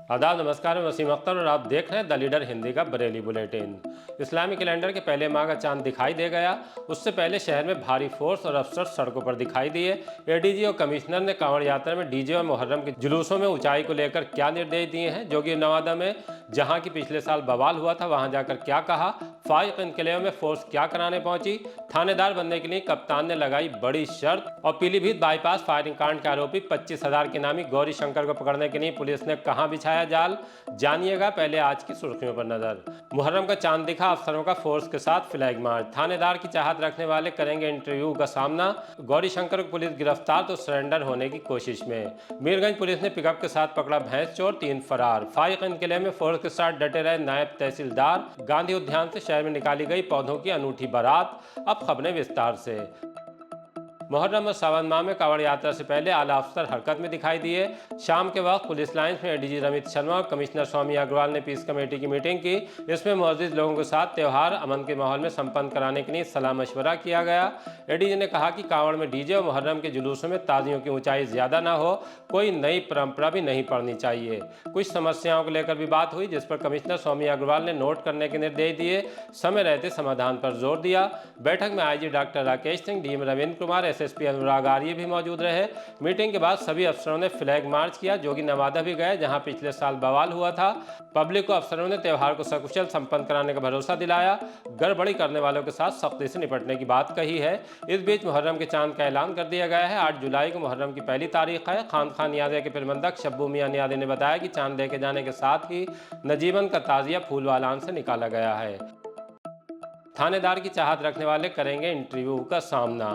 आदाब, नमस्कार। मैं वसीम अख्तर और आप देख रहे हैं द लीडर हिंदी का बरेली बुलेटिन। इस्लामी कैलेंडर के पहले माह का चांद दिखाई दे गया। उससे पहले शहर में भारी फोर्स और अफसर सड़कों पर दिखाई दिए। एडीजी और कमिश्नर ने कांवड़ यात्रा में डीजे और मुहर्रम के जुलूसों में ऊंचाई को लेकर क्या निर्देश दिए हैं। जोगी नवादा में जहां की पिछले साल बवाल हुआ था, वहां जाकर क्या कहा। फाइक इनकलेव में फोर्स क्या कराने पहुंची। थानेदार बनने के लिए कप्तान ने लगाई बड़ी शर्त। और पीलीभीत बाईपास फायरिंग कांड के आरोपी 25,000 के नामी गौरी शंकर को पकड़ने के लिए पुलिस ने कहां बिछाया जाल, जानिएगा। पहले आज की सुर्खियों पर नजर। मुहर्रम का चांद दिखा, अफसरों का फोर्स के साथ फ्लैग मार्च। थानेदार की चाहत रखने वाले करेंगे इंटरव्यू का सामना। गौरी शंकर को पुलिस गिरफ्तार तो सरेंडर होने की कोशिश में। मीरगंज पुलिस ने पिकअप के साथ पकड़ा भैंस चोर, 3 फरार। फाइक इनकिले में फोर्स के साथ डटे रहे नायब तहसीलदार। गांधी उद्यान से शहर में निकाली गई पौधों की अनूठी बारात। अब खबरें विस्तार से। मुहर्रम और सावन माह में कांवड़ यात्रा से पहले आला अफसर हरकत में दिखाई दिए। शाम के वक्त पुलिस लाइन्स में एडीजी रमित शर्मा और कमिश्नर स्वामी अग्रवाल ने पीस कमेटी की मीटिंग की। इसमें मौजूद लोगों के साथ त्यौहार अमन के माहौल में संपन्न कराने के लिए सलाह मशवरा किया गया। एडीजी ने कहा कि कांवड़ में डीजे और मुहर्रम के जुलूसों में ताजियों की ऊंचाई ज्यादा न हो, कोई नई परंपरा भी नहीं पड़नी चाहिए। कुछ समस्याओं को लेकर भी बात हुई, जिस पर कमिश्नर स्वामी अग्रवाल ने नोट करने के निर्देश दिए। समय रहते समाधान पर जोर दिया। बैठक में IG doctor Rakesh Singh, DM Ravindra Kumar, SSP Anurag Arya भी मौजूद रहे। मीटिंग के बाद सभी अफसरों ने फ्लैग मार्च किया। जोगी नवादा भी गए, जहां पिछले साल बवाल हुआ था। पब्लिक को अफसरों ने त्यौहार को सकुशल संपन्न कराने का भरोसा दिलाया। गड़बड़ी करने वालों के साथ सख्ती से निपटने की बात कही है। इस बीच मुहर्रम के चांद का ऐलान कर दिया गया है। 8 जुलाई को मुहर्रम की पहली तारीख है। खान नियाज़े के प्रबंधक शब्बू मियां नियाज़ी ने बताया कि चांद देखे जाने के साथ ही नजीबन का ताजिया फूलवालान से निकाला गया है। थानेदार की चाहत रखने वाले करेंगे इंटरव्यू का सामना।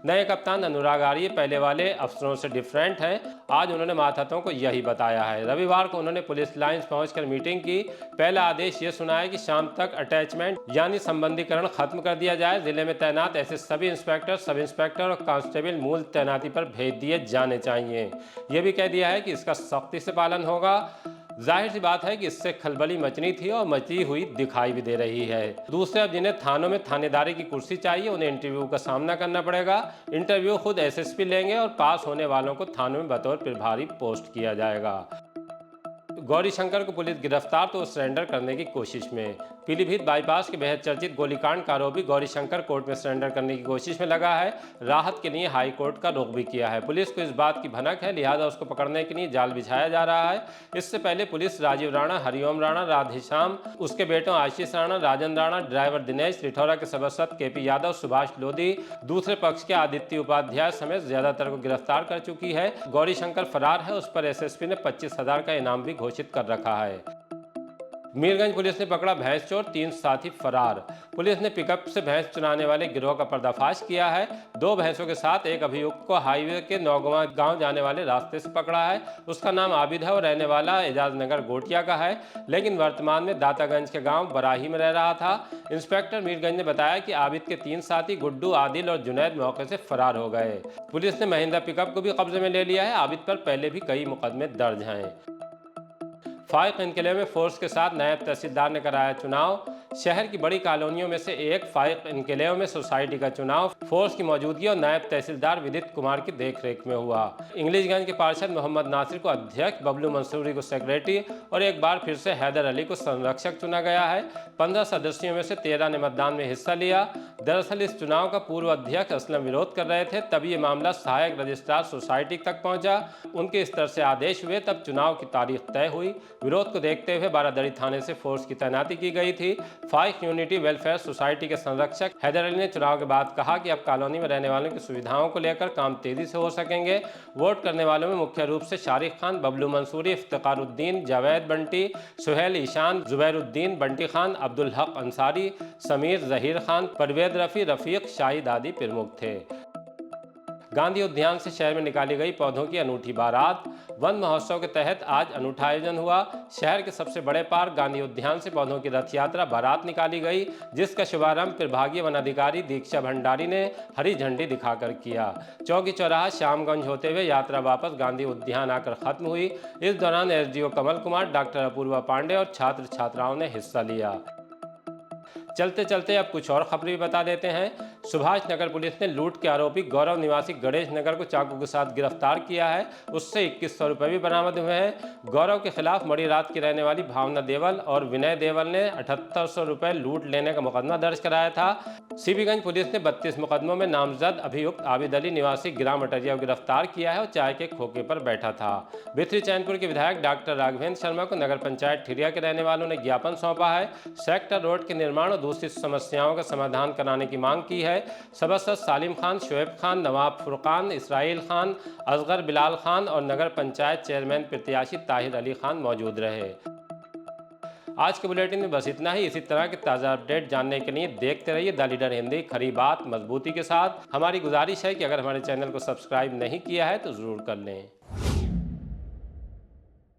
नए कप्तान अनुराग आर्य पहले वाले अफसरों से डिफरेंट हैं। आज उन्होंने मातहतों को यही बताया है। रविवार को उन्होंने पुलिस लाइन्स पहुंचकर मीटिंग की। पहला आदेश ये सुनाया कि शाम तक अटैचमेंट यानी संबंधीकरण खत्म कर दिया जाए। जिले में तैनात ऐसे सभी इंस्पेक्टर, सब इंस्पेक्टर और कांस्टेबल मूल तैनाती पर भेज दिए जाने चाहिए। ये भी कह दिया है कि इसका सख्ती से पालन होगा। जाहिर सी बात है कि इससे खलबली मचनी थी और मची हुई दिखाई भी दे रही है। दूसरे, अब जिन्हें थानों में थानेदारी की कुर्सी चाहिए, उन्हें इंटरव्यू का सामना करना पड़ेगा। इंटरव्यू खुद एसएसपी लेंगे और पास होने वालों को थानों में बतौर प्रभारी पोस्ट किया जाएगा। गौरी शंकर को पुलिस गिरफ्तार तो सरेंडर करने की कोशिश में। पीलीभीत बाईपास के बेहद चर्चित गोलीकांड का आरोपी गौरी शंकर कोर्ट में सरेंडर करने की कोशिश में लगा है। राहत के लिए हाई कोर्ट का रुख भी किया है। पुलिस को इस बात की भनक है, लिहाजा उसको पकड़ने के लिए जाल बिछाया जा रहा है। इससे पहले पुलिस राजीव राणा, हरिओम राणा, राधेश्याम, उसके बेटों आशीष राणा, राजन राणा, ड्राइवर दिनेश, रिठौरा के सदस्य केपी यादव, सुभाष लोधी, दूसरे पक्ष के आदित्य उपाध्याय समेत ज्यादातर को गिरफ्तार कर चुकी है। गौरी शंकर फरार है, उस पर एसएसपी ने 25,000 का इनाम भी घोषित कर रखा है। मीरगंज पुलिस ने पकड़ा भैंस चोर, 3 साथी फरार। पुलिस ने पिकअप से भैंस चुराने वाले गिरोह का पर्दाफाश किया है। 2 भैंसों के साथ एक अभियुक्त को हाईवे के नौगवा गांव जाने वाले रास्ते से पकड़ा है। उसका नाम आबिद है और रहने वाला एजाज नगर गोटिया का है, लेकिन वर्तमान में दातागंज के गांव बराही में रह रहा था। इंस्पेक्टर मीरगंज ने बताया कि आबिद के 3 साथी गुड्डू, आदिल और जुनैद मौके से फरार हो गए। पुलिस ने महिंद्रा पिकअप को भी कब्जे में ले लिया है। आबिद पर पहले भी कई मुकदमे दर्ज हैं। फाइक इनकिले में फोर्स के साथ नायब तहसीलदार ने कराया चुनाव। शहर की बड़ी कॉलोनियों में से एक फाइक इनकिले में सोसाइटी का चुनाव फोर्स की मौजूदगी और नायब तहसीलदार विदित कुमार की देखरेख में हुआ। इंग्लिशगंज के पार्षद मोहम्मद नासिर को अध्यक्ष, बबलू मंसूरी को सेक्रेटरी और एक बार फिर से हैदर अली को संरक्षक चुना गया है। 15 सदस्यों में से 13 ने मतदान में हिस्सा लिया। दरअसल इस चुनाव का पूर्व अध्यक्ष असलम विरोध कर रहे थे, तब ये मामला सहायक रजिस्ट्रार सोसाइटी तक पहुंचा। उनके स्तर से आदेश हुए, तब चुनाव की तारीख तय हुई। विरोध को देखते हुए बारादरी थाने से फोर्स की तैनाती की गई थी। फाइक यूनिटी वेलफेयर सोसाइटी के संरक्षक हैदर अली ने चुनाव के बाद कहा कि अब कॉलोनी में रहने वालों की सुविधाओं को लेकर काम तेजी से हो सकेंगे। वोट करने वालों में मुख्य रूप से शारिक खान, बबलू मंसूरी, इफ्तिखारुद्दीन, जावेद बंटी, सुहेल ईशान, जुबैरुद्दीन, बंटी खान, अब्दुल हक अंसारी, समीर, जहीर खान, परवेद रफ़ी, रफ़ीक, शाहिद आदि प्रमुख थे। गांधी उद्यान से शहर में निकाली गई पौधों की अनूठी बारात। वन महोत्सव के तहत आज अनूठा आयोजन हुआ। शहर के सबसे बड़े पार्क गांधी उद्यान से पौधों की रथ यात्रा बारात निकाली गई, जिसका शुभारंभ प्रभागीय वन अधिकारी दीक्षा भंडारी ने हरी झंडी दिखाकर किया। चौकी चौराहा श्यामगंज होते हुए यात्रा वापस गांधी उद्यान आकर खत्म हुई। इस दौरान एसडीओ कमल कुमार, डॉक्टर अपूर्वा पांडे और छात्र छात्राओं ने हिस्सा लिया। चलते चलते अब कुछ और खबरें भी बता देते हैं। सुभाष नगर पुलिस ने लूट के आरोपी गौरव निवासी गणेश नगर को चाकू के साथ गिरफ्तार किया है। उससे 2100 रुपए भी बरामद हुए हैं। गौरव के खिलाफ मड़ी रात की रहने वाली भावना देवल और विनय देवल ने 7800 रुपए लूट लेने का मुकदमा दर्ज कराया था। सीबीगंज पुलिस ने 32 मुकदमों में नामजद अभियुक्त आबिद अली निवासी ग्राम अटरिया को गिरफ्तार किया है और चाय के खोखे पर बैठा था। भित्री चैनपुर के विधायक डॉक्टर राघवेंद्र शर्मा को नगर पंचायत ठिरिया के रहने वालों ने ज्ञापन सौंपा है। सेक्टर रोड के निर्माण और दूसरी समस्याओं का समाधान कराने की मांग की है। सदस्य सालिम खान, शोएब खान, नवाब फुरकान, इसराइल खान, असगर बिलाल खान और नगर पंचायत चेयरमैन प्रत्याशी ताहिर अली खान मौजूद रहे। आज के बुलेटिन में बस इतना ही। इसी तरह के ताज़ा अपडेट जानने के लिए देखते रहिए द लीडर हिंदी, खरी बात मजबूती के साथ। हमारी गुजारिश है कि अगर हमारे चैनल को सब्सक्राइब नहीं किया है तो ज़रूर कर लें।